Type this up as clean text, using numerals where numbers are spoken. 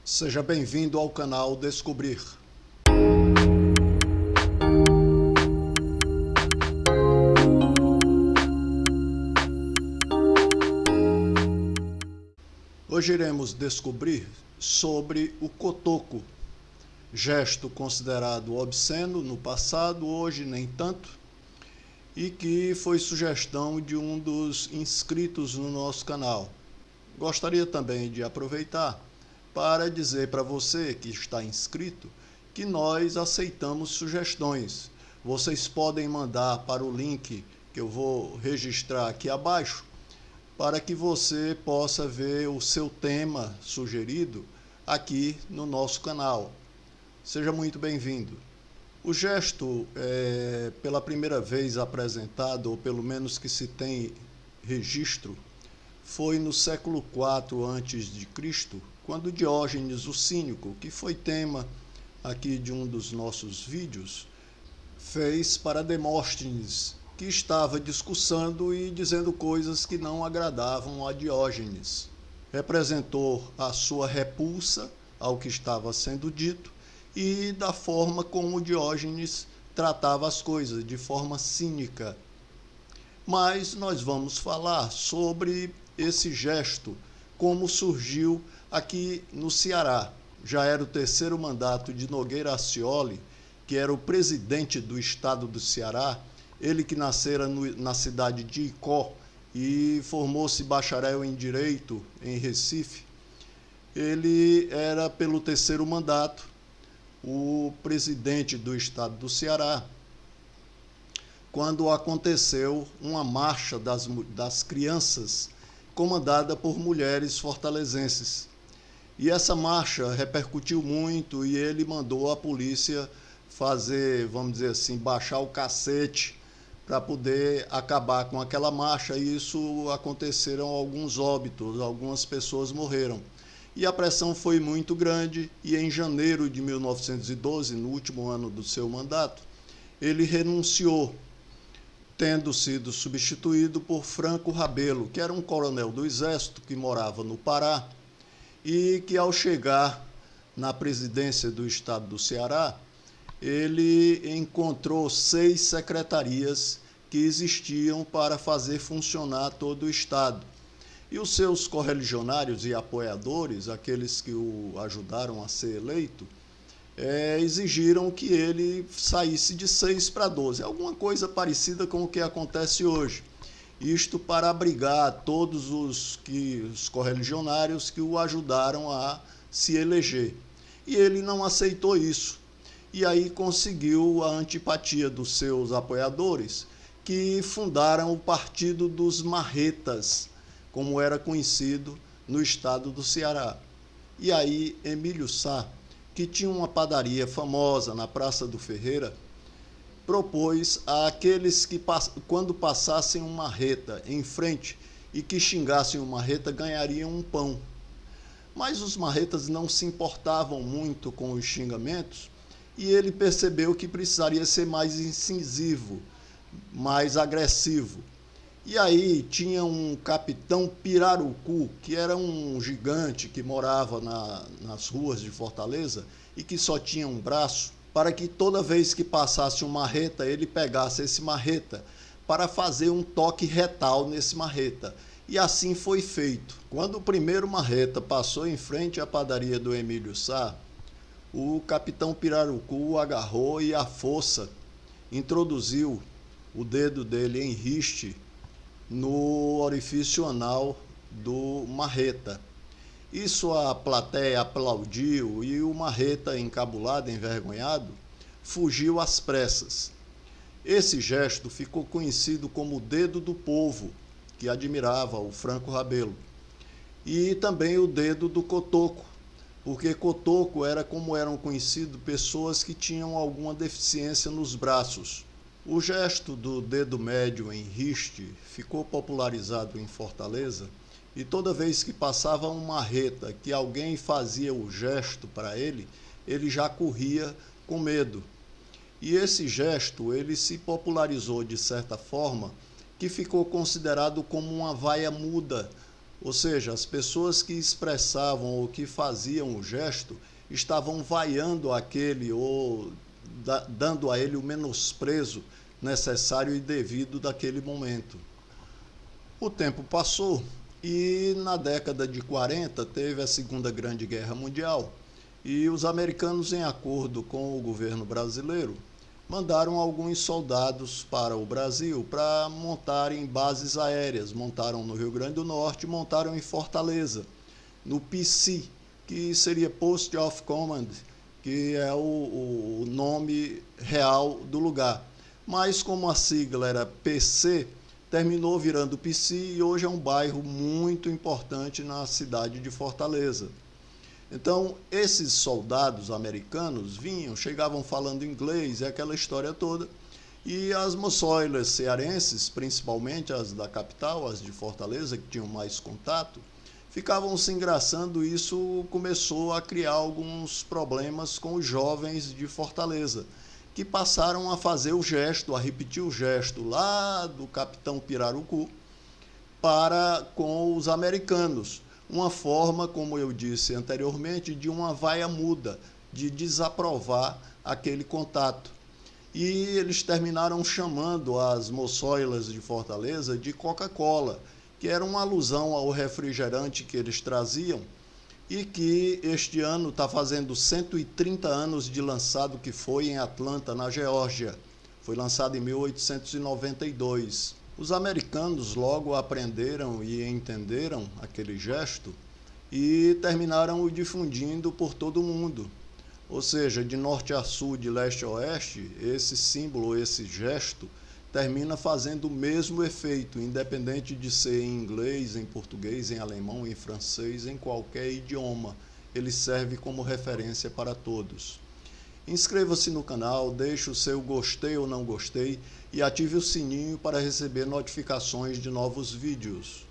Seja bem-vindo ao canal Descobrir. Hoje iremos descobrir sobre o cotoco, gesto considerado obsceno no passado, hoje nem tanto, e que foi sugestão de um dos inscritos no nosso canal. Gostaria também de aproveitar para dizer para você que está inscrito que nós aceitamos sugestões. Vocês podem mandar para o link que eu vou registrar aqui abaixo, para que você possa ver o seu tema sugerido aqui no nosso canal. Seja muito bem-vindo. O gesto pela primeira vez apresentado, ou pelo menos que se tem registro, foi no século IV a.C., quando Diógenes o Cínico, que foi tema aqui de um dos nossos vídeos, fez para Demóstenes, que estava discursando e dizendo coisas que não agradavam a Diógenes. Representou a sua repulsa ao que estava sendo dito e da forma como Diógenes tratava as coisas, de forma cínica. Mas nós vamos falar sobre esse gesto, como surgiu aqui no Ceará. Já era o terceiro mandato de Nogueira Arcioli, que era o presidente do estado do Ceará, ele que nascera na cidade de Icó e formou-se bacharel em Direito em Recife. Ele era, pelo terceiro mandato, o presidente do estado do Ceará, quando aconteceu uma marcha das crianças comandada por mulheres fortalezenses. E essa marcha repercutiu muito e ele mandou a polícia fazer, vamos dizer assim, baixar o cacete para poder acabar com aquela marcha, e isso aconteceram alguns óbitos, algumas pessoas morreram. E a pressão foi muito grande e em janeiro de 1912, no último ano do seu mandato, ele renunciou, tendo sido substituído por Franco Rabelo, que era um coronel do Exército que morava no Pará e que, ao chegar na presidência do estado do Ceará, ele encontrou 6 secretarias que existiam para fazer funcionar todo o estado. E os seus correligionários e apoiadores, aqueles que o ajudaram a ser eleito, exigiram que ele saísse de 6 para 12, alguma coisa parecida com o que acontece hoje. Isto para abrigar todos os correligionários que o ajudaram a se eleger. E ele não aceitou isso. E aí conseguiu a antipatia dos seus apoiadores, que fundaram o Partido dos Marretas, como era conhecido no estado do Ceará. E aí Emílio Sá, que tinha uma padaria famosa na Praça do Ferreira, propôs àqueles que, quando passassem uma marreta em frente e que xingassem uma marreta, ganhariam um pão. Mas os marretas não se importavam muito com os xingamentos e ele percebeu que precisaria ser mais incisivo, mais agressivo. E aí tinha um capitão Pirarucu, que era um gigante que morava nas ruas de Fortaleza e que só tinha um braço, para que toda vez que passasse um marreta, ele pegasse esse marreta para fazer um toque retal nesse marreta. E assim foi feito. Quando o primeiro marreta passou em frente à padaria do Emílio Sá, o capitão Pirarucu o agarrou e à força introduziu o dedo dele em riste no orifício anal do marreta. Isso a plateia aplaudiu e o marreta, encabulado, envergonhado, fugiu às pressas. Esse gesto ficou conhecido como o dedo do povo, que admirava o Franco Rabelo, e também o dedo do cotoco, porque cotoco era como eram conhecidos pessoas que tinham alguma deficiência nos braços. O gesto do dedo médio em riste ficou popularizado em Fortaleza e toda vez que passava uma marreta que alguém fazia o gesto para ele, ele já corria com medo. E esse gesto ele se popularizou de certa forma que ficou considerado como uma vaia muda Ou seja, as pessoas que expressavam ou que faziam o gesto estavam vaiando aquele ou dando a ele o menosprezo necessário e devido daquele momento. O tempo passou e na década de 40 teve a Segunda Grande Guerra Mundial e os americanos, em acordo com o governo brasileiro, mandaram alguns soldados para o Brasil para montarem bases aéreas. Montaram no Rio Grande do Norte, montaram em Fortaleza, no PC, que seria Post of Command, que é o nome real do lugar. Mas como a sigla era PC, terminou virando PC e hoje é um bairro muito importante na cidade de Fortaleza. Então, esses soldados americanos vinham, chegavam falando inglês e aquela história toda, e as moçoilas cearenses, principalmente as da capital, as de Fortaleza, que tinham mais contato, ficavam se engraçando e isso começou a criar alguns problemas com os jovens de Fortaleza, que passaram a fazer o gesto, a repetir o gesto lá do capitão Pirarucu para com os americanos. Uma forma, como eu disse anteriormente, de uma vaia muda, de desaprovar aquele contato. E eles terminaram chamando as moçoilas de Fortaleza de Coca-Cola, que era uma alusão ao refrigerante que eles traziam e que este ano está fazendo 130 anos de lançado, que foi em Atlanta, na Geórgia. Foi lançado em 1892. Os americanos logo aprenderam e entenderam aquele gesto e terminaram o difundindo por todo o mundo. Ou seja, de norte a sul, de leste a oeste, esse símbolo, esse gesto, termina fazendo o mesmo efeito, independente de ser em inglês, em português, em alemão, em francês, em qualquer idioma. Ele serve como referência para todos. Inscreva-se no canal, deixe o seu gostei ou não gostei e ative o sininho para receber notificações de novos vídeos.